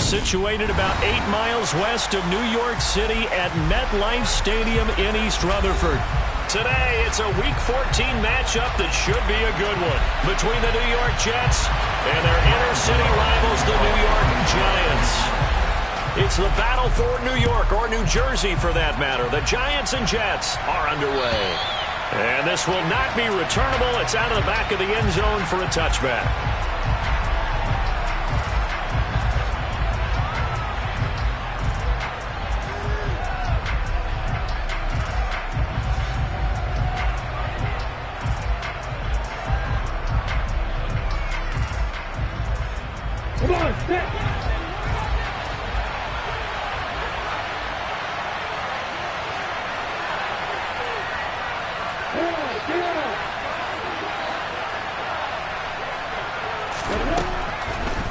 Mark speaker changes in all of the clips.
Speaker 1: situated about 8 miles west of New York City at MetLife Stadium in East Rutherford. Today, it's a Week 14 matchup that should be a good one between the New York Jets and their inner-city rivals, the New York Giants. It's the battle for New York, or New Jersey for that matter. The Giants and Jets are underway. And this will not be returnable. It's out of the back of the end zone for a touchback.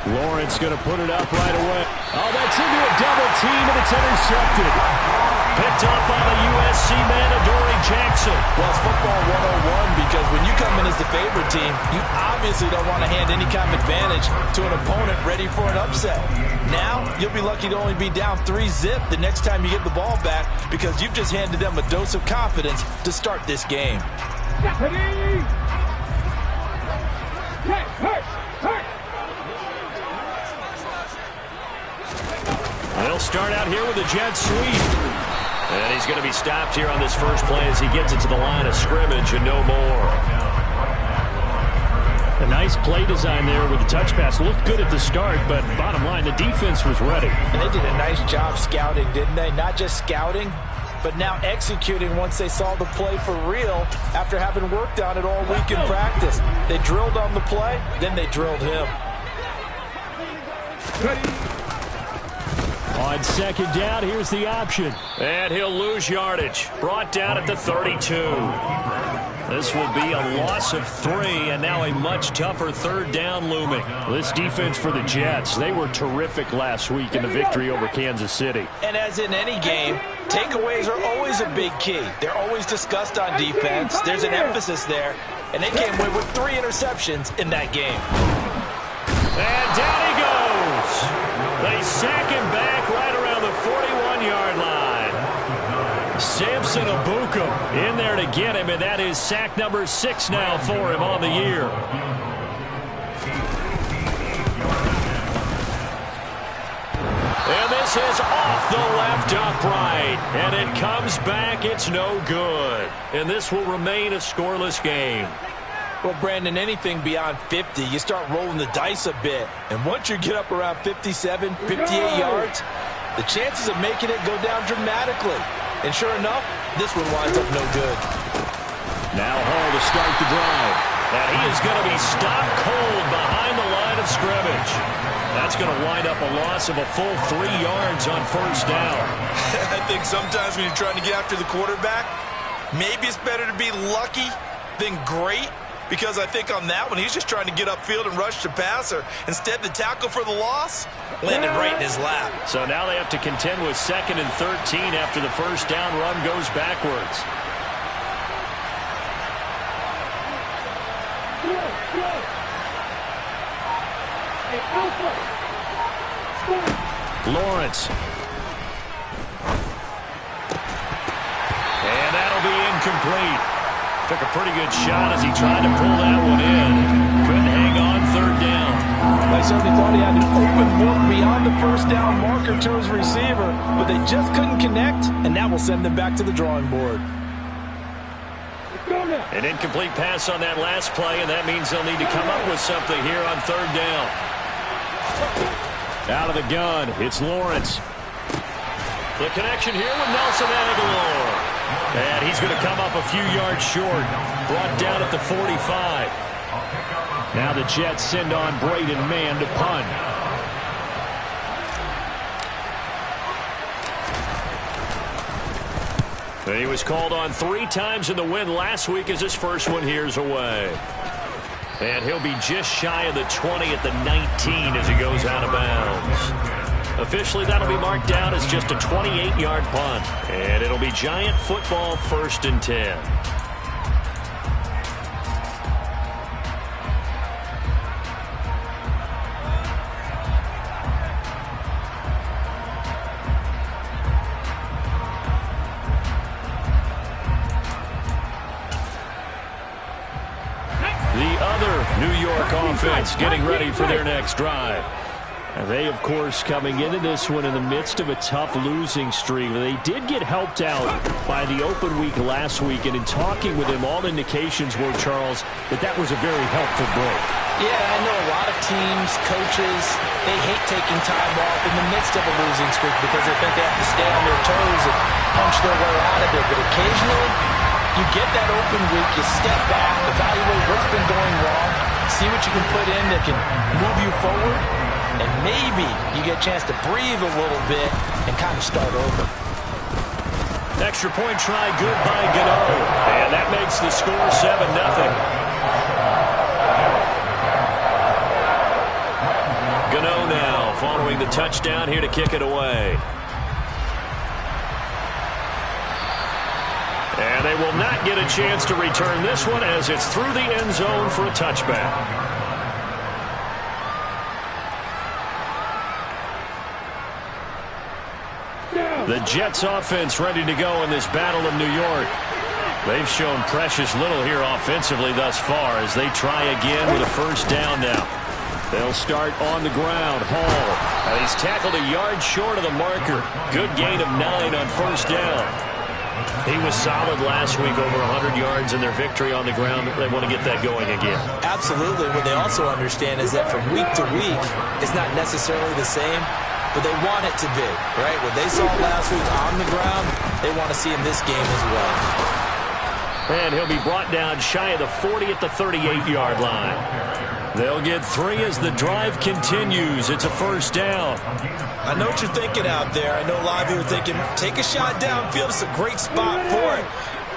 Speaker 1: Lawrence going to put it up right away. Oh, that's into a double team, and it's intercepted. Picked up by the USC man, Adoree Jackson.
Speaker 2: Well, it's football 101 because when you come in as the favorite team, you obviously don't want to hand any kind of advantage to an opponent ready for an upset. Now, you'll be lucky to only be down 3-zip the next time you get the ball back because you've just handed them a dose of confidence to start this game.
Speaker 1: They'll start out here with a jet sweep. And he's going to be stopped here on this first play as he gets it to the line of scrimmage and no more.
Speaker 3: A nice play design there with the touch pass. Looked good at the start, but bottom line, the defense was ready.
Speaker 2: And they did a nice job scouting, didn't they? Not just scouting, but now executing once they saw the play for real after having worked on it all week in practice. They drilled on the play, then they drilled him.
Speaker 3: On second down, here's the option.
Speaker 1: And he'll lose yardage. Brought down at the 32. This will be a loss of 3, and now a much tougher third down looming.
Speaker 3: This defense for the Jets, they were terrific last week in the victory over Kansas City.
Speaker 2: And as in any game, takeaways are always a big key. They're always discussed on defense. There's an emphasis there, and they came away with 3 interceptions in that game.
Speaker 1: And down he goes. They sack him back right around the 41-yard line. Samson Ebukam in there to get him, and that is sack number 6 now for him on the year. And this is off the left upright, and it comes back. It's no good. And this will remain a scoreless game.
Speaker 2: Well, Brandon, anything beyond 50, you start rolling the dice a bit. And once you get up around 57, 58 yards, the chances of making it go down dramatically. And sure enough, this one winds up no good.
Speaker 1: Now Hall to start the drive. And he is going to be stopped cold behind the line of scrimmage. That's going to wind up a loss of a full 3 yards on first down.
Speaker 4: I think sometimes when you're trying to get after the quarterback, maybe it's better to be lucky than great. Because I think on that one, he's just trying to get upfield and rush the passer. Instead, the tackle for the loss landed right in his lap.
Speaker 1: So now they have to contend with 2nd and 13 after the first down run goes backwards. Lawrence. And that'll be incomplete. Took a pretty good shot as he tried to pull that one in. Couldn't hang on third down.
Speaker 2: I certainly thought he had an open look beyond the first down marker to his receiver, but they just couldn't connect, and that will send them back to the drawing board.
Speaker 1: An incomplete pass on that last play, and that means they'll need to come up with something here on third down. Out of the gun, it's Lawrence. The connection here with Nelson Agholor. And he's going to come up a few yards short. Brought down at the 45. Now the Jets send on Braden Mann to punt. And he was called on 3 times in the win last week as his first one here's away. And he'll be just shy of the 20 at the 19 as he goes out of bounds. Officially, that'll be marked down as just a 28-yard punt. And it'll be Giant football 1st and 10. New York offense getting ready for their next drive. And they, of course, coming into this one in the midst of a tough losing streak. They did get helped out by the open week last week, and in talking with him, all indications were, Charles, that was a very helpful break.
Speaker 2: Yeah, I know a lot of teams, coaches, they hate taking time off in the midst of a losing streak because they think they have to stay on their toes and punch their way out of it. But occasionally, you get that open week, you step back, evaluate what's been going wrong, see what you can put in that can move you forward, and maybe you get a chance to breathe a little bit and kind of start over.
Speaker 1: Extra point try good by Gano. And that makes the score 7-0. Gano now following the touchdown here to kick it away. And they will not get a chance to return this one as it's through the end zone for a touchback. The Jets offense ready to go in this battle of New York. They've shown precious little here offensively thus far as they try again with a first down now. They'll start on the ground. Hall. He's tackled a yard short of the marker. Good gain of 9 on first down. He was solid last week, over 100 yards in their victory on the ground. They want to get that going again.
Speaker 2: Absolutely. What they also understand is that from week to week, it's not necessarily the same, but they want it to be, right? What they saw last week on the ground, they want to see in this game as well.
Speaker 1: And he'll be brought down shy of the 40 at the 38-yard line. They'll get 3 as the drive continues. It's a first down.
Speaker 4: I know what you're thinking out there. I know a lot of you are thinking, take a shot downfield. It's a great spot for it.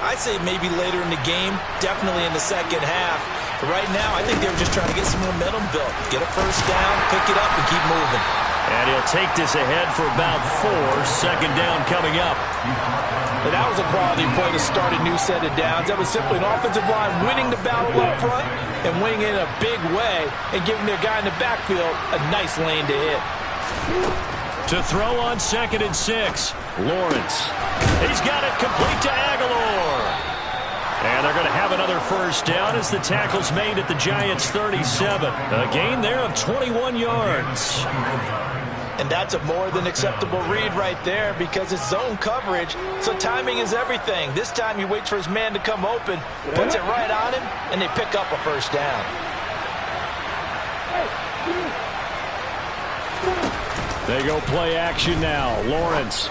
Speaker 4: I'd say maybe later in the game, definitely in the second half. But right now, I think they were just trying to get some momentum built. Get a first down, pick it up, and keep moving.
Speaker 1: And he'll take this ahead for about 4. Second down coming up.
Speaker 2: And that was a quality play to start a new set of downs. That was simply an offensive line winning the battle up front and winning it in a big way and giving their guy in the backfield a nice lane to hit.
Speaker 1: To throw on 2nd and 6. Lawrence. He's got it complete to Aguilar. And they're going to have another first down as the tackle's made at the Giants' 37. A gain there of 21 yards.
Speaker 2: And that's a more than acceptable read right there because it's zone coverage, so timing is everything. This time he waits for his man to come open, puts it right on him, and they pick up a first down.
Speaker 1: They go play action now. Lawrence.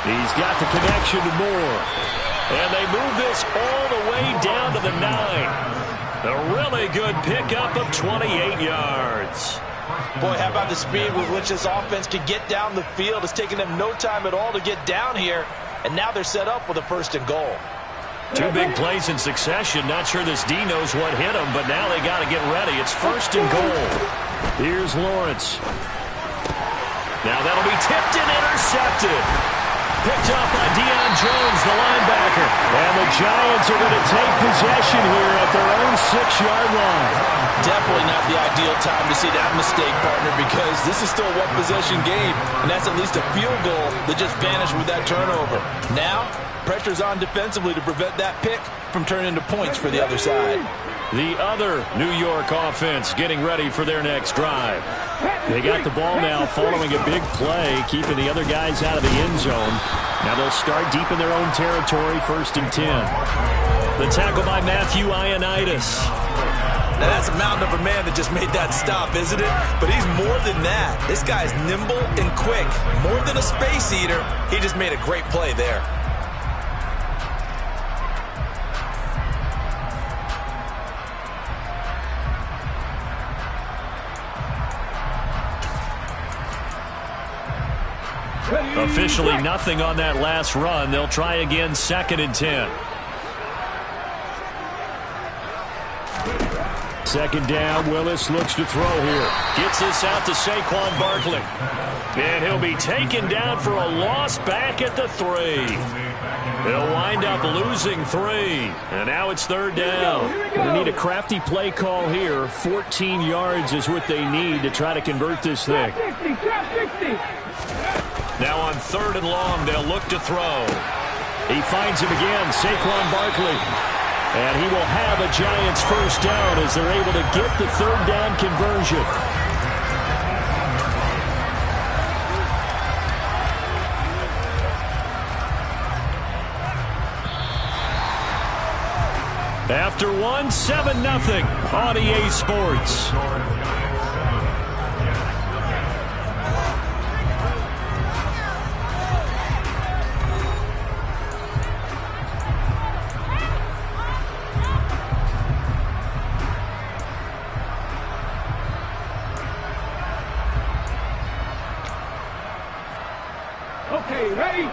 Speaker 1: He's got the connection to Moore. And they move this all the way down to the 9. A really good pickup of 28 yards.
Speaker 2: Boy, how about the speed with which this offense can get down the field? It's taken them no time at all to get down here, and now they're set up with a 1st and goal.
Speaker 1: 2 big plays in succession. Not sure this D knows what hit him, but now they got to get ready. It's 1st and goal. Here's Lawrence. Now that'll be tipped and intercepted. Picked up by Deion Jones, the linebacker. And the Giants are going to take possession here at their own 6-yard line.
Speaker 2: Definitely not the ideal time to see that mistake, partner, because this is still a one-possession game, and that's at least a field goal that just vanished with that turnover. Now, pressure's on defensively to prevent that pick from turning into points for the other side.
Speaker 1: The other New York offense getting ready for their next drive. They got the ball now following a big play, keeping the other guys out of the end zone. Now they'll start deep in their own territory, 1st and 10. The tackle by Matthew Ioannidis.
Speaker 4: Now, that's a mountain of a man that just made that stop, isn't it? But he's more than that. This guy's nimble and quick. More than a space eater, he just made a great play there.
Speaker 1: Officially nothing on that last run. They'll try again, 2nd and 10. 2nd down, Willis looks to throw here. Gets this out to Saquon Barkley. And he'll be taken down for a loss back at the 3. They'll wind up losing 3. And now it's 3rd down. They need a crafty play call here. 14 yards is what they need to try to convert this thing. Now on 3rd and long, they'll look to throw. He finds him again, Saquon Barkley. And he will have a Giants first down as they're able to get the third down conversion. After one, 7-0 on EA Sports.
Speaker 5: Okay, ready?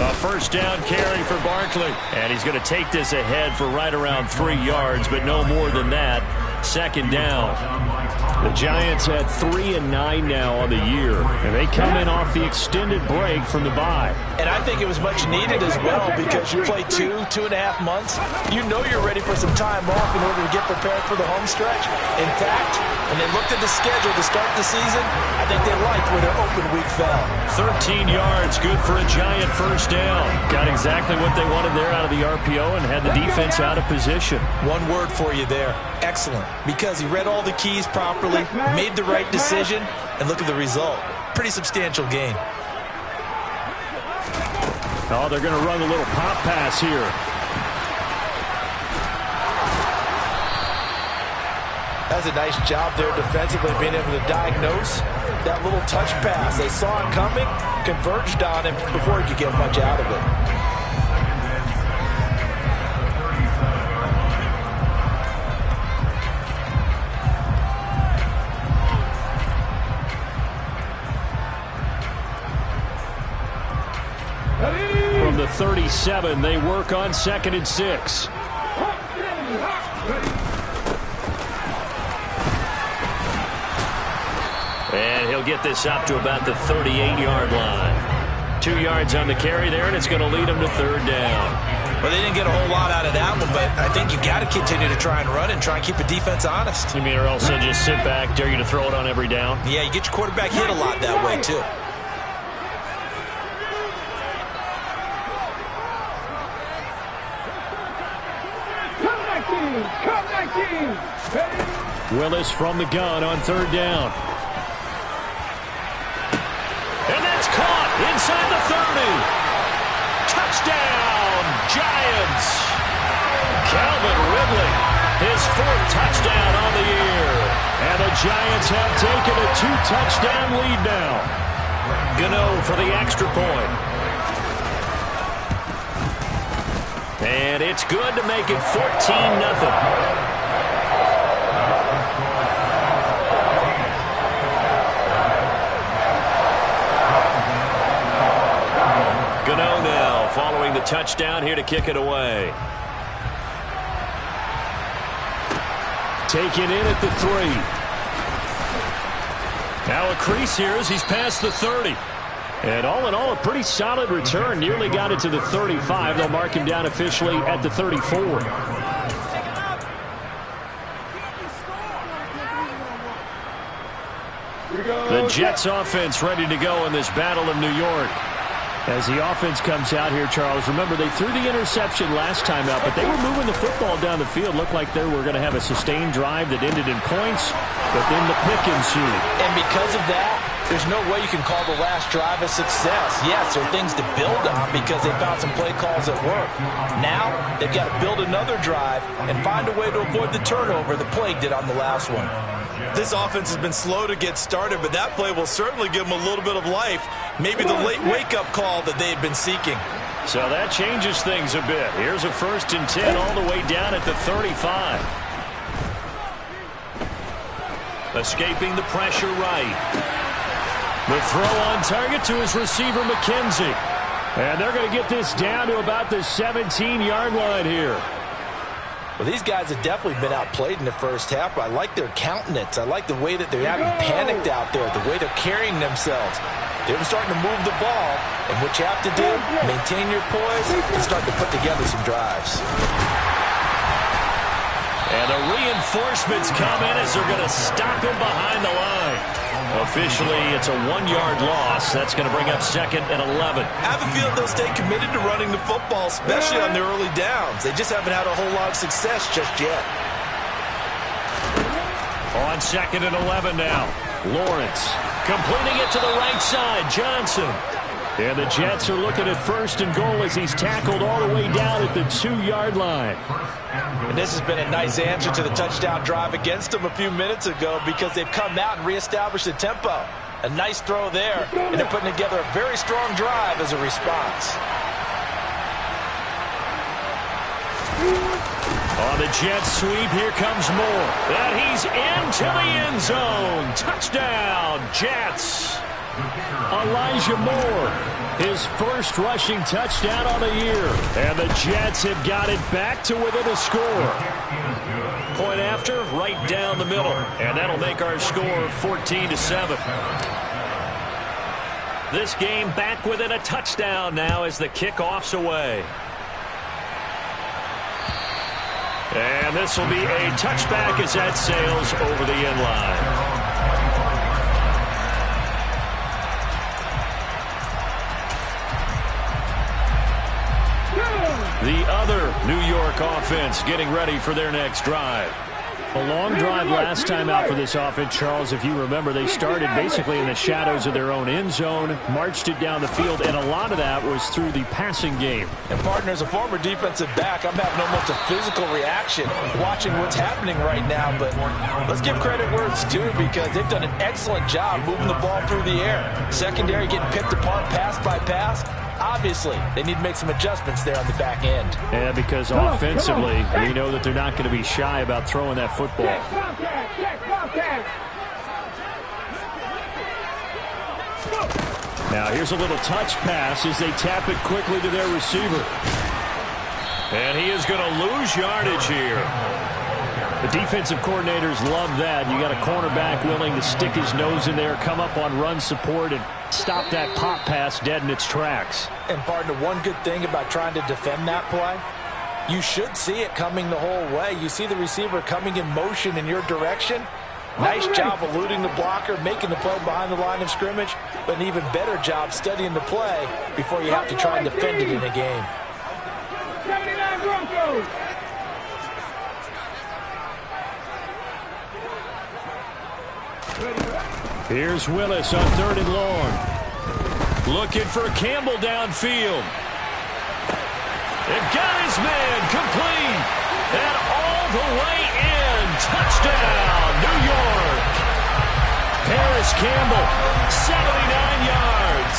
Speaker 1: A first down carry for Barkley. And he's going to take this ahead for right around 3 yards, but no more than that. Second down. The Giants at 3-9 now on the year, and they come in off the extended break from the bye.
Speaker 2: And I think it was much needed as well because you play 2.5 months. You know you're ready for some time off in order to get prepared for the home stretch. In fact, when they looked at the schedule to start the season, I think they liked where their open week fell.
Speaker 1: 13 yards, good for a Giant first down. Got exactly what they wanted there out of the RPO and had the defense out of position.
Speaker 2: One word for you there, excellent, because he read all the keys properly, made the right decision, and look at the result. Pretty substantial gain.
Speaker 1: Oh, they're going to run a little pop pass here.
Speaker 2: That's a nice job there defensively, being able to diagnose that little touch pass. They saw it coming, converged on him before he could get much out of it.
Speaker 1: From the 37, they work on 2nd and 6. And he'll get this up to about the 38-yard line. 2 yards on the carry there, and it's going to lead him to third down.
Speaker 2: Well, they didn't get a whole lot out of that one, but I think you got to continue to try and run and try and keep the defense honest.
Speaker 1: You mean, or else they'll just sit back, dare you to throw it on every down?
Speaker 2: Yeah, you get your quarterback hit a lot that way, too.
Speaker 1: Willis from the gun on third down. And that's caught inside the 30. Touchdown, Giants. Calvin Ridley, his 4th touchdown on the year. And the Giants have taken a 2-touchdown lead now. Gano for the extra point. And it's good to make it 14-0. Gano now following the touchdown here to kick it away. Taken in at the 3. Now a crease here as he's past the 30. And all in all, a pretty solid return. Nearly got it to the 35. They'll mark him down officially at the 34. The Jets offense ready to go in this Battle of New York. As the offense comes out here, Charles, remember they threw the interception last time out, but they were moving the football down the field. Looked like they were going to have a sustained drive that ended in points, but then the pick ensued.
Speaker 2: And because of that, there's no way you can call the last drive a success. Yes, there are things to build on because they found some play calls that work. Now, they've got to build another drive and find a way to avoid the turnover the Plague did on the last one.
Speaker 4: This offense has been slow to get started, but that play will certainly give them a little bit of life. Maybe the late wake-up call that they had been seeking.
Speaker 1: So that changes things a bit. Here's a 1st and 10 all the way down at the 35. Escaping the pressure right. The throw on target to his receiver, McKenzie. And they're going to get this down to about the 17-yard line here.
Speaker 2: Well, these guys have definitely been outplayed in the first half, but I like their countenance. I like the way that they're having panicked out there, the way they're carrying themselves. They're starting to move the ball, and what you have to do, maintain your poise and start to put together some drives.
Speaker 1: And the reinforcements come in as they're going to stop him behind the line. Officially, it's a 1-yard loss. That's going to bring up 2nd and 11.
Speaker 4: I have a feeling they'll stay committed to running the football, especially on the early downs. They just haven't had a whole lot of success just yet.
Speaker 1: On 2nd and 11 now. Lawrence completing it to the right side. Johnson. And the Jets are looking at 1st and goal as he's tackled all the way down at the 2-yard line.
Speaker 2: And this has been a nice answer to the touchdown drive against them a few minutes ago because they've come out and reestablished the tempo. A nice throw there, and they're putting together a very strong drive as a response.
Speaker 1: On the Jets sweep, here comes Moore. And he's into the end zone. Touchdown, Jets. Elijah Moore, his first rushing touchdown on the year. And the Jets have got it back to within a score. Point after, right down the middle. And that'll make our score 14-7. This game back within a touchdown now as the kickoff's away. And this will be a touchback as that sails over the end line. The other New York offense getting ready for their next drive. A long drive last time out for this offense, Charles. If you remember, they started basically in the shadows of their own end zone, marched it down the field, and a lot of that was through the passing game.
Speaker 2: And, partner, as a former defensive back, I'm having almost a physical reaction watching what's happening right now. But let's give credit where it's due because they've done an excellent job moving the ball through the air. Secondary getting picked apart pass by pass. Obviously, they need to make some adjustments there on the back end.
Speaker 1: Yeah, because offensively, we know that they're not going to be shy about throwing that football. Now, here's a little touch pass as they tap it quickly to their receiver. And he is going to lose yardage here. The defensive coordinators love that. You got a cornerback willing to stick his nose in there, come up on run support, and stop that pop pass dead in its tracks.
Speaker 2: And, partner, one good thing about trying to defend that play, you should see it coming the whole way. You see the receiver coming in motion in your direction. Nice job eluding the blocker, making the play behind the line of scrimmage, but an even better job studying the play before you have to try and defend it in a game.
Speaker 5: 79 Broncos.
Speaker 1: Here's Willis on 3rd and long. Looking for Campbell downfield. They've got his man complete. And all the way in. Touchdown, New York. Paris Campbell, 79 yards.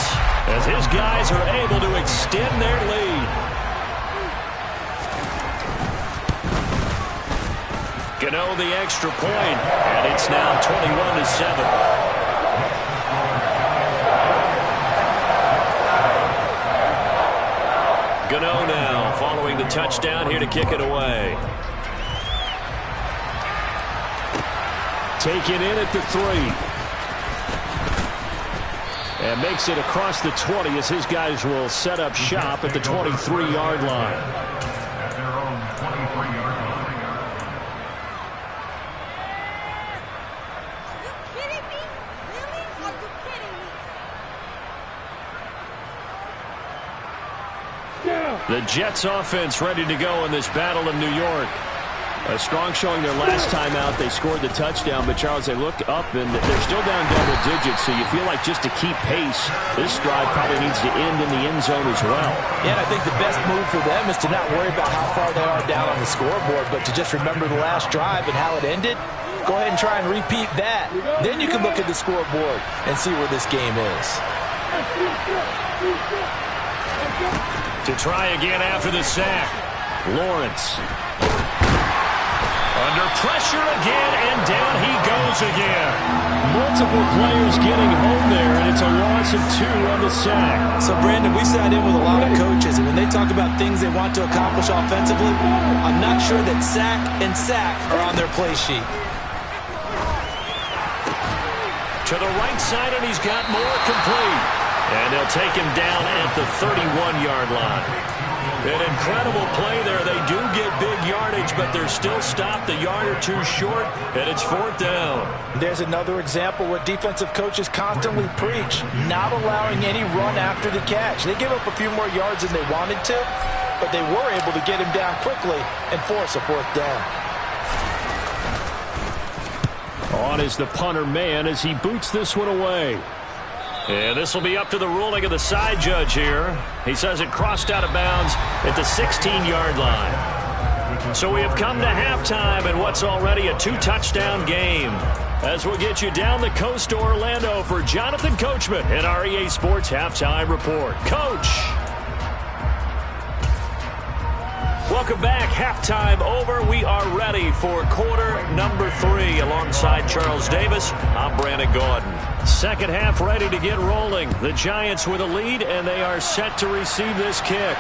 Speaker 1: As his guys are able to extend their lead. Gano the extra point, and it's now 21-7. Gano now following the touchdown here to kick it away. Taken in at the 3. And makes it across the 20 as his guys will set up shop at the 23-yard line. The Jets offense ready to go in this battle of New York. A strong showing their last time out. They scored the touchdown, but Charles, they looked up and they're still down double digits, so you feel like just to keep pace, this drive probably needs to end in the end zone as well.
Speaker 2: Yeah, and I think the best move for them is to not worry about how far they are down on the scoreboard, but to just remember the last drive and how it ended. Go ahead and try and repeat that. Then you can look at the scoreboard and see where this game is.
Speaker 1: To try again after the sack. Lawrence. Under pressure again, and down he goes again. Multiple players getting home there, and it's a loss of 2 on the sack.
Speaker 2: So, Brandon, we sat in with a lot of coaches, and when they talk about things they want to accomplish offensively, I'm not sure that sack and sack are on their play sheet.
Speaker 1: To the right side, and he's got more complete. And they'll take him down at the 31-yard line. An incredible play there. They do get big yardage, but they're still stopped a yard or two short, and it's 4th down.
Speaker 2: There's another example where defensive coaches constantly preach, not allowing any run after the catch. They give up a few more yards than they wanted to, but they were able to get him down quickly and force a 4th down.
Speaker 3: On is the punter man as he boots this one away.
Speaker 1: And this will be up to the ruling of the side judge here. He says it crossed out of bounds at the 16-yard line. So we have come to halftime in what's already a 2-touchdown game. As we'll get you down the coast to Orlando for Jonathan Coachman in our EA Sports Halftime Report. Coach! Welcome back. Halftime over. We are ready for quarter number 3 alongside Charles Davis. I'm Brandon Gordon. Second half ready to get rolling. The Giants with a lead, and they are set to receive this kick.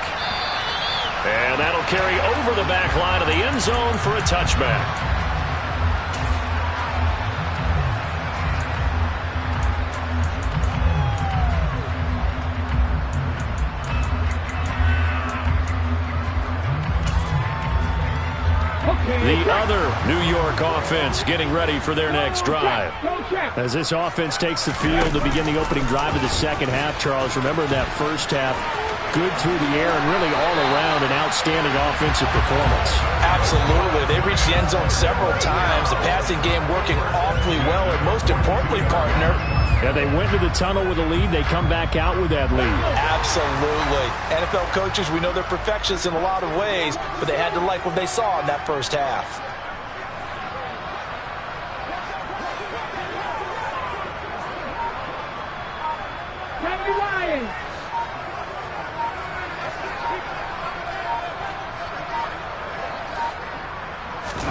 Speaker 1: And that'll carry over the back line of the end zone for a touchback. The other New York offense getting ready for their next drive.
Speaker 3: As this offense takes the field to begin the opening drive of the second half, Charles, remember that first half, good through the air and really all around an outstanding offensive performance.
Speaker 2: Absolutely. They reached the end zone several times. The passing game working awfully well, and most importantly, partner,
Speaker 3: yeah, they went to the tunnel with a lead. They come back out with that lead.
Speaker 2: Absolutely. NFL coaches, we know they're perfectionists in a lot of ways, but they had to like what they saw in that first half.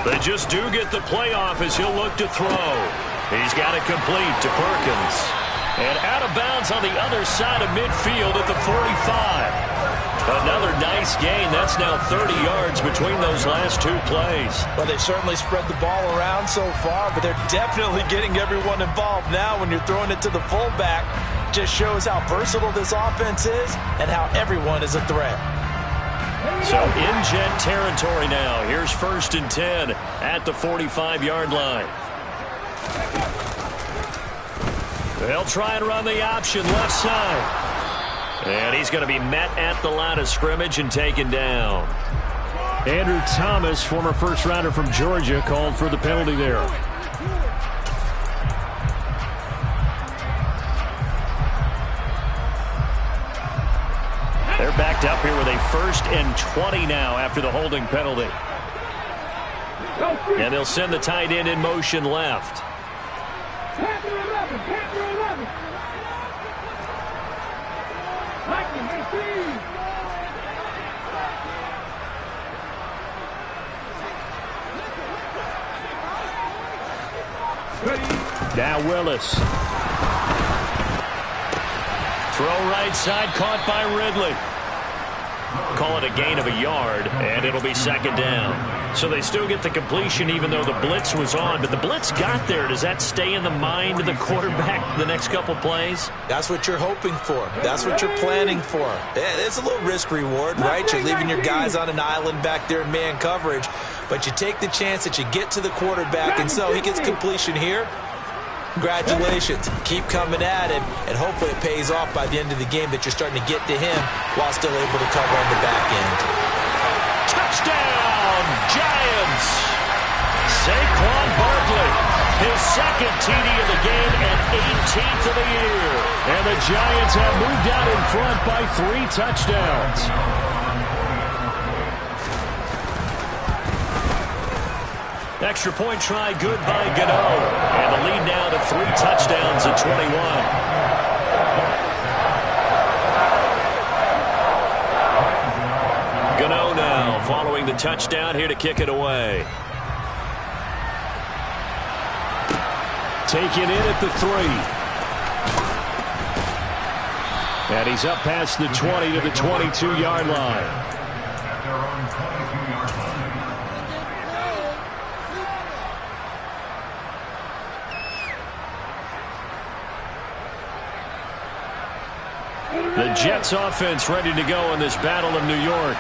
Speaker 1: They just do get the playoff as he'll look to throw. He's got it complete to Perkins. And out of bounds on the other side of midfield at the 45. Another nice gain. That's now 30 yards between those last 2 plays.
Speaker 2: Well, they certainly spread the ball around so far, but they're definitely getting everyone involved now when you're throwing it to the fullback. Just shows how versatile this offense is and how everyone is a threat.
Speaker 1: So in Jet territory now. Here's 1st and 10 at the 45-yard line. They'll try and run the option left side. And he's going to be met at the line of scrimmage and taken down.
Speaker 3: Andrew Thomas, former first-rounder from Georgia, called for the penalty there.
Speaker 1: They're backed up here with a 1st and 20 now after the holding penalty. And they'll send the tight end in motion left.
Speaker 3: Now Willis.
Speaker 1: Throw right side, caught by Ridley. Call it a gain of a yard, and it'll be 2nd down. So they still get the completion even though the blitz was on. But the blitz got there. Does that stay in the mind of the quarterback the next couple plays?
Speaker 2: That's what you're hoping for. That's what you're planning for. It's a little risk-reward, right? You're leaving your guys on an island back there in man coverage. But you take the chance that you get to the quarterback, and so he gets completion here. Congratulations. Keep coming at him, and hopefully it pays off by the end of the game that you're starting to get to him while still able to cover on the back end.
Speaker 1: Touchdown, Giants! Saquon Barkley, his 2nd TD of the game and 18th of the year.
Speaker 3: And the Giants have moved out in front by 3 touchdowns.
Speaker 1: Extra point try good by Gano. And the lead now to 3 touchdowns at 21. Gano now following the touchdown here to kick it away.
Speaker 3: Taken in at the 3. And he's up past the 20 to the 22-yard line. The Jets offense ready to go in this Battle of New York.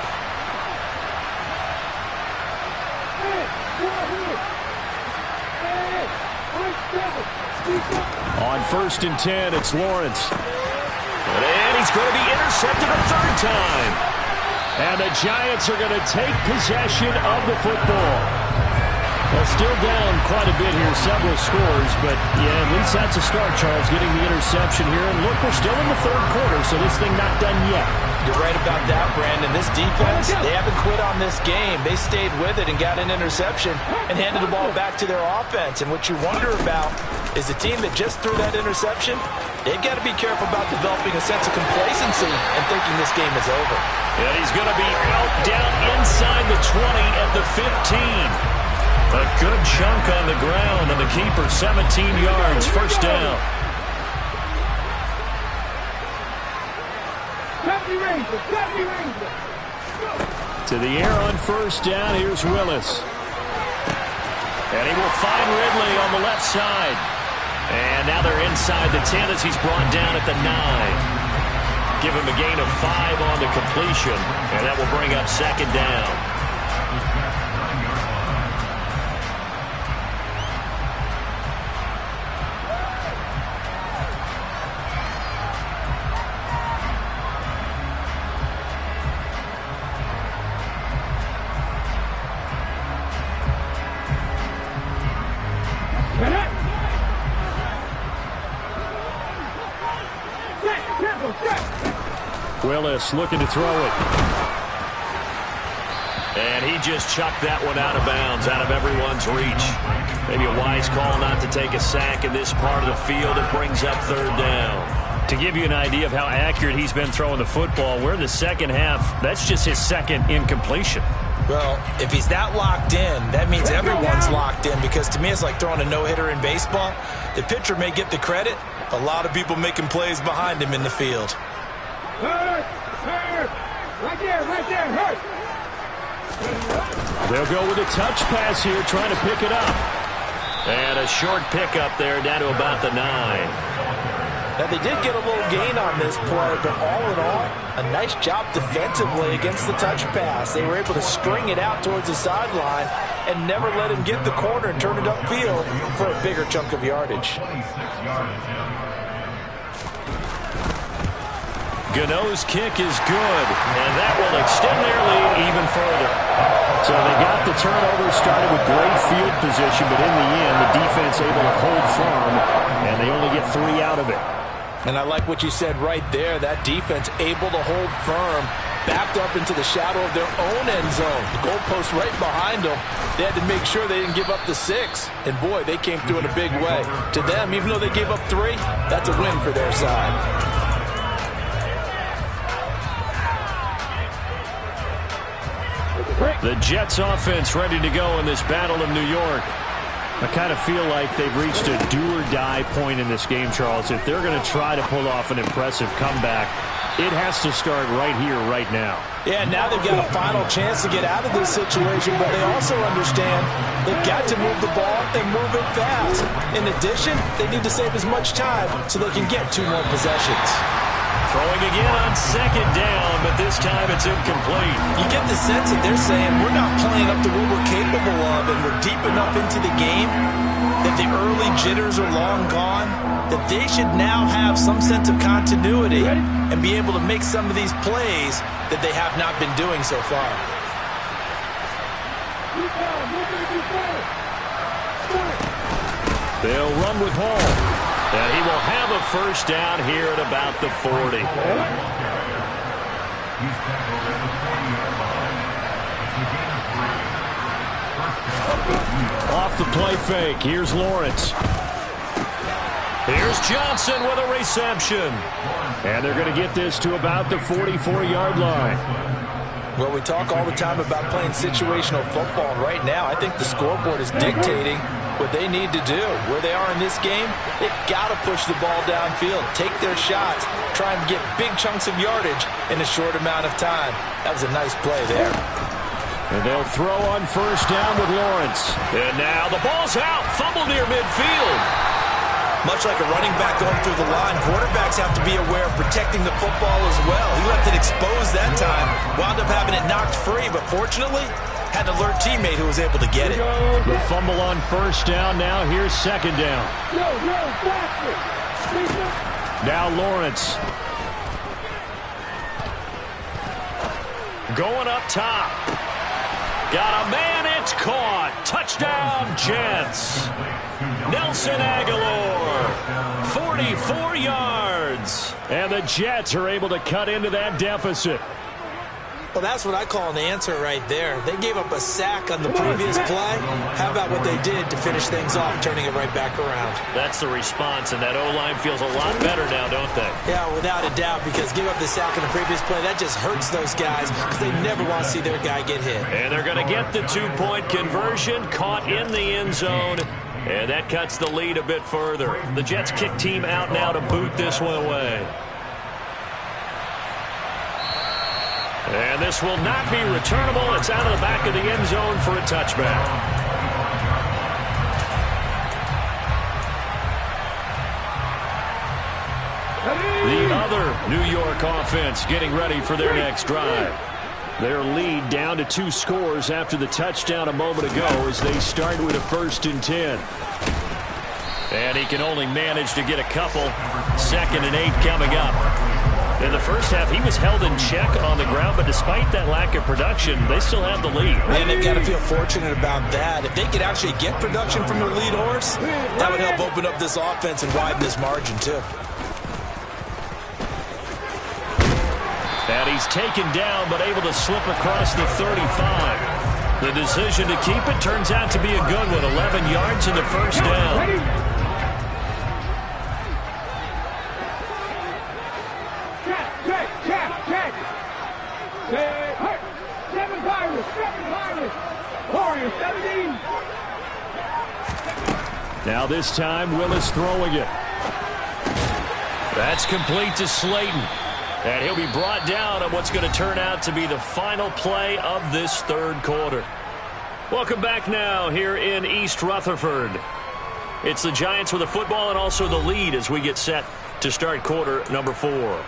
Speaker 3: On 1st and 10, it's Lawrence. And he's going to be intercepted a third time. And the Giants are going to take possession of the football. Well, still down quite a bit here, several scores, but yeah, at least that's a start, Charles, getting the interception here. And look, we're still in the third quarter, so this thing not done yet.
Speaker 2: You're right about that, Brandon. This defense, they haven't quit on this game. They stayed with it and got an interception and handed the ball back to their offense. And what you wonder about is the team that just threw that interception, they've got to be careful about developing a sense of complacency and thinking this game is over.
Speaker 1: And he's going to be out down inside the 20 at the 15. A good chunk on the ground, and the keeper 17 yards, first down.
Speaker 3: To the air on first down, here's Willis.
Speaker 1: And he will find Ridley on the left side. And now they're inside the 10 as he's brought down at the 9. Give him a gain of 5 on the completion, and that will bring up second down.
Speaker 3: Willis looking to throw it.
Speaker 1: And he just chucked that one out of bounds, out of everyone's reach. Maybe a wise call not to take a sack in this part of the field. It brings up third down.
Speaker 3: To give you an idea of how accurate he's been throwing the football, we're in the second half. That's just his second incompletion.
Speaker 2: Well, if he's that locked in, that means everyone's locked in, because to me it's like throwing a no-hitter in baseball. The pitcher may get the credit. A lot of people making plays behind him in the field.
Speaker 5: Hurt! Right there, hurt!
Speaker 3: They'll go with a touch pass here, trying to pick it up.
Speaker 1: And a short pickup there down to about the 9.
Speaker 2: Now, they did get a little gain on this play, but all in all, a nice job defensively against the touch pass. They were able to string it out towards the sideline and never let him get the corner and turn it upfield for a bigger chunk of yardage.
Speaker 1: Gano's kick is good, and that will extend their lead even further.
Speaker 3: So they got the turnover, started with great field position, but in the end, the defense able to hold firm, and they only get 3 out of it.
Speaker 2: And I like what you said right there. That defense able to hold firm, backed up into the shadow of their own end zone. The goalpost right behind them. They had to make sure they didn't give up the 6. And boy, they came through in a big way. To them, even though they gave up 3, that's a win for their side.
Speaker 3: The Jets offense ready to go in this Battle of New York. I kind of feel like they've reached a do-or-die point in this game, Charles. If they're going to try to pull off an impressive comeback, it has to start right here, right now.
Speaker 2: Yeah, now they've got a final chance to get out of this situation, but they also understand they've got to move the ball and move it fast. In addition, they need to save as much time so they can get 2 more possessions.
Speaker 1: Throwing again on second down, but this time it's incomplete.
Speaker 2: You get the sense that they're saying we're not playing up to what we're capable of, and we're deep enough into the game that the early jitters are long gone, that they should now have some sense of continuity and be able to make some of these plays that they have not been doing so far.
Speaker 3: They'll run with Hall.
Speaker 1: And he will have a first down here at about the 40.
Speaker 3: Off the play fake, here's Lawrence.
Speaker 1: Here's Johnson with a reception.
Speaker 3: And they're going to get this to about the 44-yard line.
Speaker 2: Well, we talk all the time about playing situational football. Right now, I think the scoreboard is dictating what they need to do. Where they are in this game, they've got to push the ball downfield, take their shots, try and get big chunks of yardage in a short amount of time. That was a nice play there.
Speaker 3: And they'll throw on first down with Lawrence.
Speaker 1: And now the ball's out. Fumble near midfield.
Speaker 4: Much like a running back going through the line, quarterbacks have to be aware of protecting the football as well. He left it exposed that time, wound up having it knocked free, but fortunately,
Speaker 2: had an alert teammate who was able to get it.
Speaker 3: The fumble on first down. Now here's second down. Now Lawrence. Going up top. Got a man, it's caught. Touchdown, Jets. Nelson Aguilar, 44 yards. And the Jets are able to cut into that deficit.
Speaker 2: Well, that's what I call an answer right there. They gave up a sack on the previous play. How about what they did to finish things off, turning it right back around?
Speaker 1: That's the response, and that O-line feels a lot better now, don't they?
Speaker 2: Yeah, without a doubt, because give up the sack on the previous play, that just hurts those guys because they never want to see their guy get hit.
Speaker 1: And they're going to get the two-point conversion, caught in the end zone, and that cuts the lead a bit further. The Jets kick team out now to boot this one away. And this will not be returnable. It's out of the back of the end zone for a touchback. The other New York offense getting ready for their next drive. Their lead down to 2 scores after the touchdown a moment ago as they start with a 1st and 10. And he can only manage to get a couple. 2nd and 8 coming up. In the first half, he was held in check on the ground, but despite that lack of production, they still have the lead.
Speaker 2: And they've got to feel fortunate about that. If they could actually get production from their lead horse, that would help open up this offense and widen this margin, too.
Speaker 1: And he's taken down, but able to slip across the 35. The decision to keep it turns out to be a good one. 11 yards in the first down. Now this time, Willis throwing it. That's complete to Slayton. And he'll be brought down on what's going to turn out to be the final play of this 3rd quarter. Welcome back now here in East Rutherford. It's the Giants with the football and also the lead as we get set to start quarter number 4.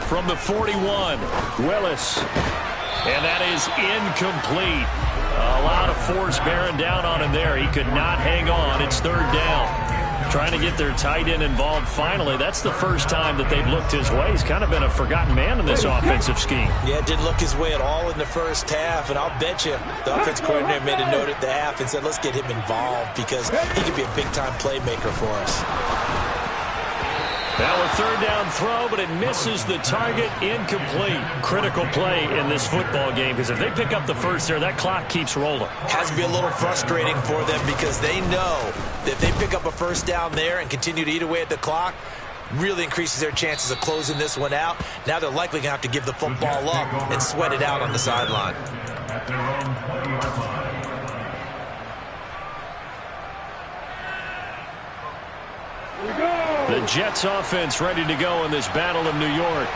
Speaker 1: From the 41, Willis. And that is incomplete. A lot of force bearing down on him there. He could not hang on. It's 3rd down. Trying to get their tight end involved finally. That's the first time that they've looked his way. He's kind of been a forgotten man in this offensive scheme.
Speaker 2: Yeah, didn't look his way at all in the first half. And I'll bet you the offense coordinator made a note at the half and said, let's get him involved because he could be a big-time playmaker for us.
Speaker 1: Now a 3rd down throw, but it misses the target. Incomplete. Critical play in this football game because if they pick up the first there, that clock keeps rolling.
Speaker 2: Has to be a little frustrating for them because they know that if they pick up a 1st down there and continue to eat away at the clock, really increases their chances of closing this one out. Now they're likely going to have to give the football up and sweat it out on the sideline.
Speaker 1: The Jets offense ready to go in this battle of New York.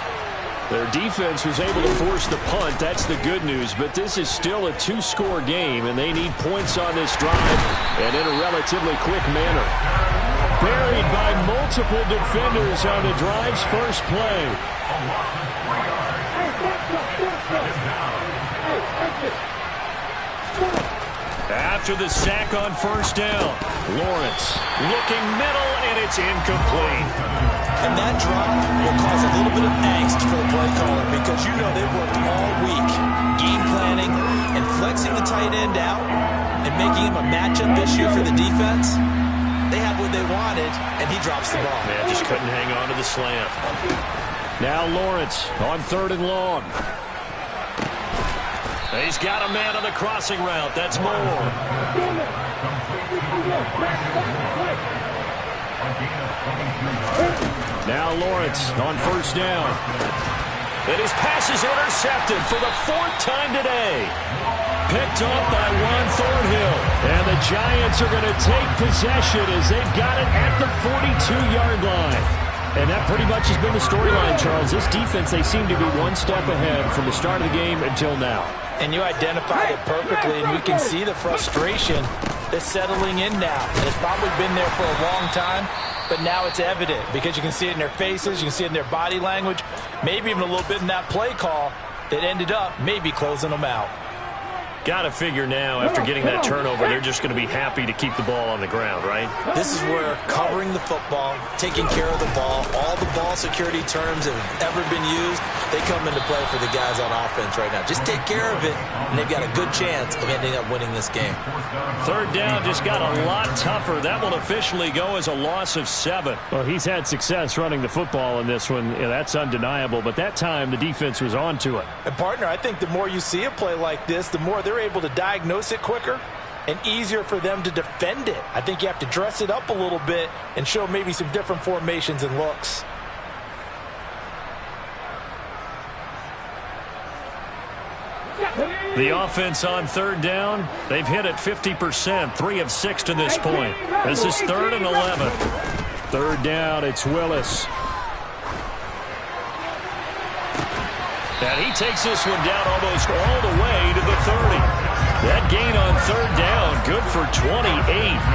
Speaker 1: Their defense was able to force the punt. That's the good news. But this is still a 2-score game, and they need points on this drive and in a relatively quick manner. Buried by multiple defenders on the drive's first play. After the sack on 1st down, Lawrence looking middle, and it's incomplete.
Speaker 2: And that drop will cause a little bit of angst for the play caller because you know they've worked all week game planning and flexing the tight end out and making him a matchup issue for the defense. They had what they wanted, and he drops the ball.
Speaker 1: Man, just couldn't hang on to the slant. Now Lawrence on 3rd and long. He's got a man on the crossing route. That's Moore. Now Lawrence on 1st down. And his pass is intercepted for the 4th time today.
Speaker 3: picked off by Juan Thornhill. And the Giants are going to take possession as they've got it at the 42-yard line. And that pretty much has been the storyline, Charles. This defense, they seem to be one step ahead from the start of the game until now.
Speaker 2: And you identified it perfectly, and you can see the frustration that's settling in now. It's probably been there for a long time, but now it's evident because you can see it in their faces, you can see it in their body language, maybe even a little bit in that play call that ended up maybe closing them out.
Speaker 3: Got to figure now, after getting that turnover, they're just going to be happy to keep the ball on the ground, right?
Speaker 2: This is where covering the football, taking care of the ball, all the ball security terms that have ever been used, they come into play for the guys on offense right now. Just take care of it, and they've got a good chance of ending up winning this game.
Speaker 3: Third down just got a lot tougher. That will officially go as a loss of 7. Well, he's had success running the football in this one. Yeah, that's undeniable, but that time the defense was on to it.
Speaker 2: And, partner, I think the more you see a play like this, the more they're able to diagnose it quicker and easier for them to defend it. I think you have to dress it up a little bit and show maybe some different formations and looks.
Speaker 3: The offense on third down, they've hit it 50%, 3 of 6 to this point. This is 3rd and 11. Third down, it's Willis. And he takes this one down almost all the way to the 30. That gain on third down, good for 28.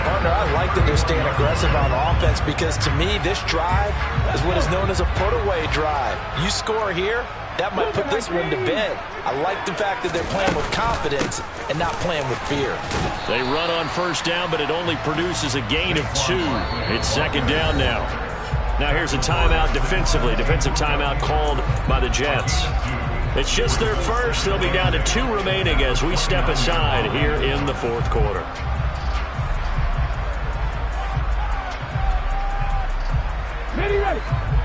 Speaker 2: Partner, I like that they're staying aggressive on offense because to me, this drive is what is known as a put-away drive. You score here, that might put this one to bed. I like the fact that they're playing with confidence and not playing with fear.
Speaker 3: They run on first down, but it only produces a gain of 2. It's second down now. Now here's a timeout defensively. Defensive timeout called by the Jets. It's just their first. They'll be down to 2 remaining as we step aside here in the fourth quarter.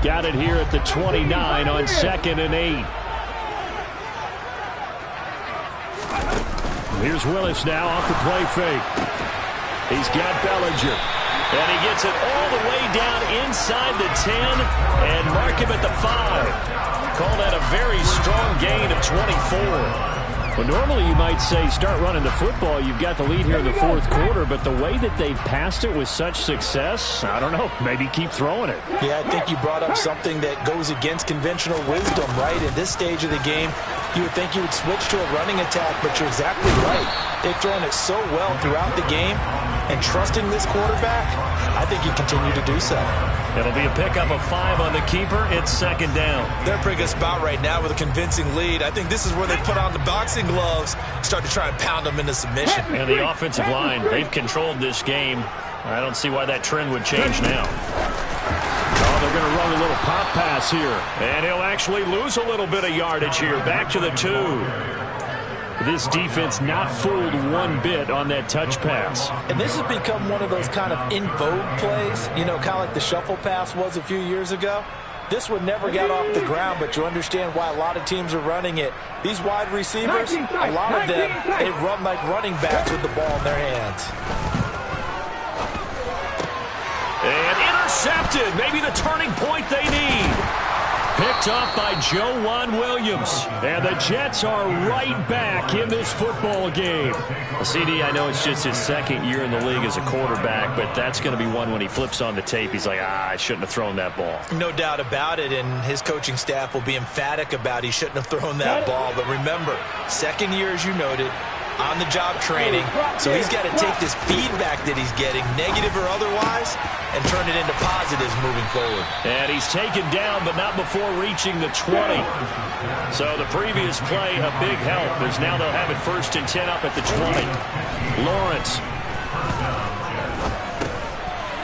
Speaker 3: Got it here at the 29 on 2nd and 8. Here's Willis now off the play fake. He's got Bellinger. And he gets it all the way down inside the 10 and mark him at the 5. Call that a very strong gain of 24. Well, normally you might say start running the football. You've got the lead here in the fourth quarter, but the way that they've passed it with such success, I don't know, maybe keep throwing it.
Speaker 2: Yeah, I think you brought up something that goes against conventional wisdom, right? At this stage of the game, you would think you would switch to a running attack, but you're exactly right. They've thrown it so well throughout the game, and trusting this quarterback, I think you continue to do so.
Speaker 3: It'll be a pickup of 5 on the keeper. It's second down.
Speaker 4: They're in a pretty good spot right now with a convincing lead. I think this is where they put on the boxing gloves, start to try and pound them into submission.
Speaker 3: And the offensive line, they've controlled this game. I don't see why that trend would change now. Oh, they're going to run a little pop pass here. And he'll actually lose a little bit of yardage here. Back to the 2. This defense not fooled one bit on that touch pass.
Speaker 2: And this has become one of those kind of in vogue plays, you know, kind of like the shuffle pass was a few years ago. This one never got off the ground, but you understand why a lot of teams are running it. These wide receivers, a lot of them, they run like running backs with the ball in their hands.
Speaker 3: And intercepted. Maybe the turning point they need. Picked up by Joejuan Williams. And the Jets are right back in this football game. Well, CD, I know it's just his second year in the league as a quarterback, but that's going to be one when he flips on the tape. He's like, I shouldn't have thrown that ball.
Speaker 2: No doubt about it, and his coaching staff will be emphatic about he shouldn't have thrown that ball. But remember, second year, as you noted, on-the-job training, so he's got to take this feedback that he's getting, negative or otherwise, and turn it into positives moving forward.
Speaker 3: And he's taken down, but not before reaching the 20. So the previous play, a big help, as now they'll have it 1st and 10 up at the 20. Lawrence.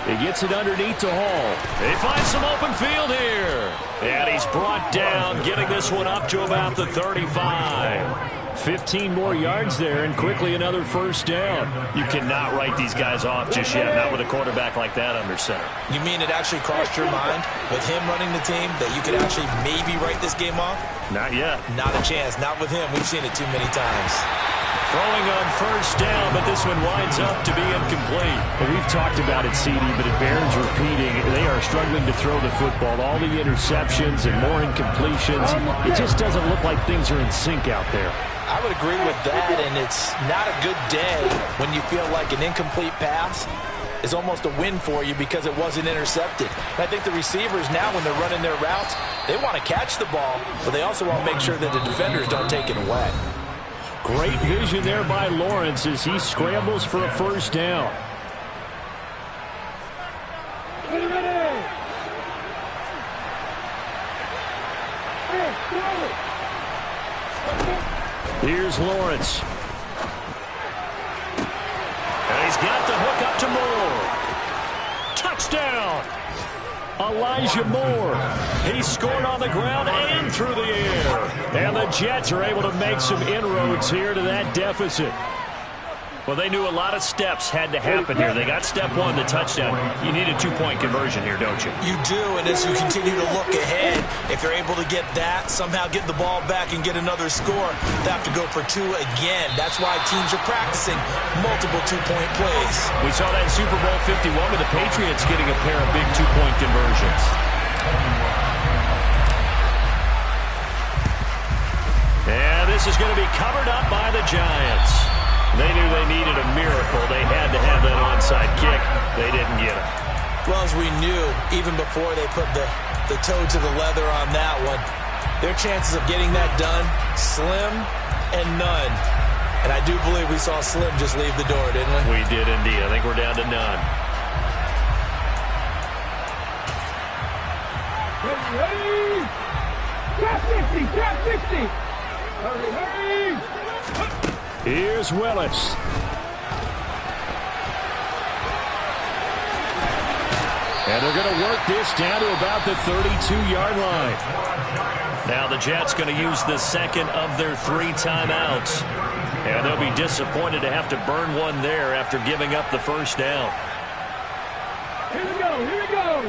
Speaker 3: He gets it underneath to Hall. They find some open field here. And he's brought down, getting this one up to about the 35. 15 more yards there, and quickly another first down. You cannot write these guys off just yet, not with a quarterback like that under center.
Speaker 2: You mean it actually crossed your mind with him running the team that you could actually maybe write this game off?
Speaker 3: Not yet.
Speaker 2: Not a chance. Not with him. We've seen it too many times.
Speaker 3: Throwing on first down, but this one winds up to be incomplete. Well, we've talked about it, CD, but it bears repeating. They are struggling to throw the football. All the interceptions and more incompletions. It just doesn't look like things are in sync out there.
Speaker 2: I would agree with that, and it's not a good day when you feel like an incomplete pass is almost a win for you because it wasn't intercepted. And I think the receivers now, when they're running their routes, they want to catch the ball, but they also want to make sure that the defenders don't take it away.
Speaker 3: Great vision there by Lawrence as he scrambles for a first down. Here's Lawrence. And he's got the hook up to Moore. Touchdown! Elijah Moore. He scored on the ground and through the air. And the Jets are able to make some inroads here to that deficit.
Speaker 1: Well, they knew a lot of steps had to happen here. They got step one, the touchdown. You need a two-point conversion here, don't you?
Speaker 4: You do, and as you continue to look ahead, if they're able to get that, somehow get the ball back and get another score, they have to go for two again. That's why teams are practicing multiple two-point plays.
Speaker 1: We saw that in Super Bowl 51 with the Patriots getting a pair of big two-point conversions. And this is going to be covered up by the Giants. They knew they needed a miracle. They had to have that onside kick. They didn't get it.
Speaker 2: Well, as we knew, even before they put the toe to the leather on that one, their chances of getting that done, slim and none. And I do believe we saw Slim just leave the door, didn't we?
Speaker 1: We did indeed. I think we're down to none.
Speaker 5: Hurry! Top 60! Top 60! Hurry, hurry!
Speaker 3: Here's Willis. And they're going to work this down to about the 32-yard line.
Speaker 1: Now the Jets going to use the second of their 3 timeouts. And they'll be disappointed to have to burn one there after giving up the first down.
Speaker 5: Here we go, here we go!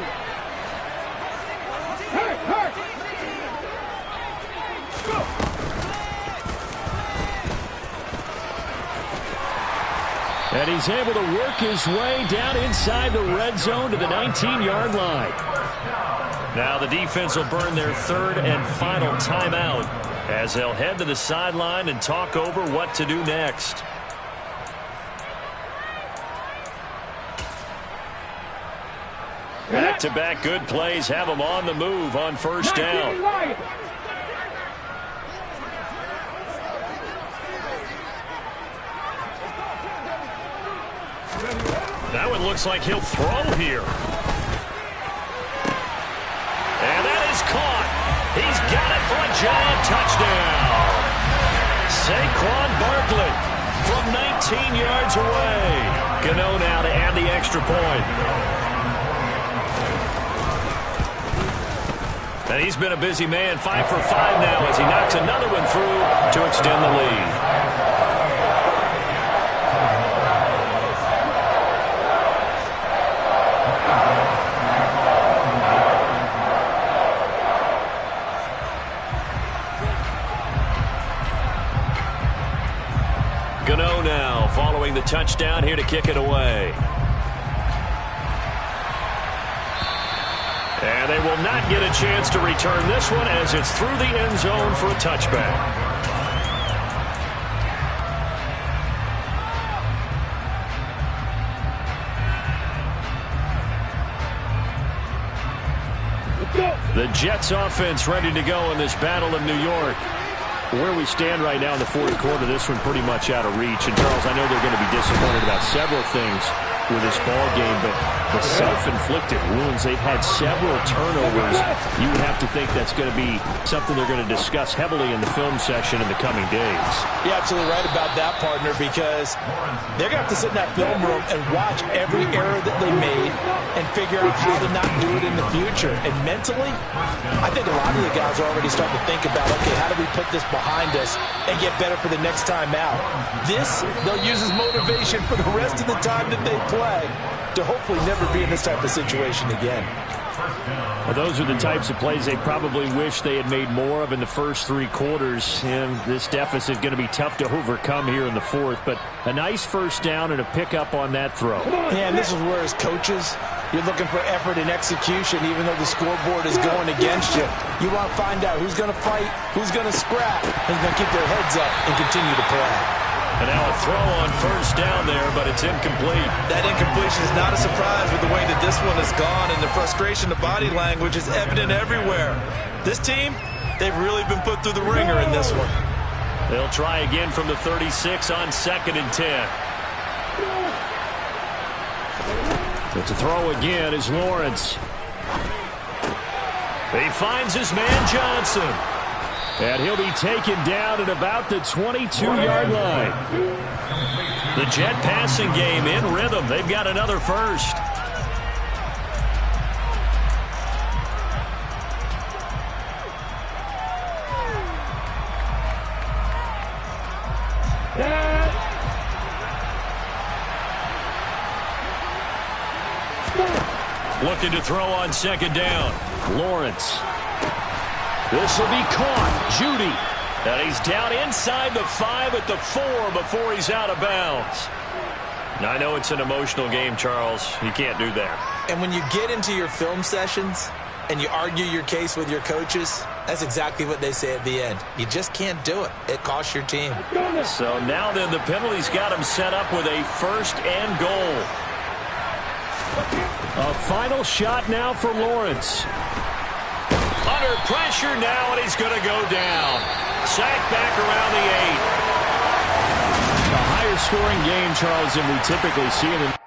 Speaker 5: Hurt, hurt! Go!
Speaker 3: And he's able to work his way down inside the red zone to the 19-yard line.
Speaker 1: Now the defense will burn their 3rd and final timeout as they'll head to the sideline and talk over what to do next. Back-to-back good plays have them on the move on first down. That one looks like he'll throw here. And that is caught. He's got it for a giant touchdown. Saquon Barkley from 19 yards away. Gano now to add the extra point. And he's been a busy man, 5 for 5 now as he knocks another one through to extend the lead. Gano now following the touchdown here to kick it away. And they will not get a chance to return this one as it's through the end zone for a touchback. The Jets offense ready to go in this battle of New York. Where we stand right now in the fourth quarter, this one pretty much out of reach. And, Charles, I know they're going to be disappointed about several things with this ball game, but the self-inflicted wounds, they've had several turnovers. You would have to think that's going to be something they're going to discuss heavily in the film session in the coming days.
Speaker 2: You're absolutely right about that, partner, because they're going to have to sit in that film room and watch every error that they made and figure out how to not do it in the future. And mentally, I think a lot of the guys are already starting to think about, okay, how do we put this behind us and get better for the next time out? This, they'll use as motivation for the rest of the time that they play to hopefully never be in this type of situation again.
Speaker 3: Well, those are the types of plays they probably wish they had made more of in the first 3 quarters. And this deficit going to be tough to overcome here in the 4th. But a nice first down and a pickup on that throw.
Speaker 2: Yeah, and this is where as coaches, you're looking for effort and execution even though the scoreboard is going against you. You want to find out who's going to fight, who's going to scrap, who's going to keep their heads up and continue to play.
Speaker 1: And now a throw on first down there, but it's incomplete.
Speaker 4: That incompletion is not a surprise with the way that this one has gone, and the frustration, the body language is evident everywhere. This team, they've really been put through the ringer in this one.
Speaker 1: They'll try again from the 36 on 2nd and 10. But to throw again is Lawrence. He finds his man Johnson. And he'll be taken down at about the 22-yard line. The Jet passing game in rhythm. They've got another first. Looking to throw on 2nd down. Lawrence. This will be caught. Judy. And he's down inside the 5 at the 4 before he's out of bounds. Now, I know it's an emotional game, Charles. You can't do that.
Speaker 2: And when you get into your film sessions and you argue your case with your coaches, that's exactly what they say at the end. You just can't do it. It costs your team.
Speaker 1: So now then the penalty's got him set up with a 1st and goal. A final shot now for Lawrence. Under pressure now, and he's going to go down. Sacked back around the 8. A higher scoring game, Charles, than we typically see in the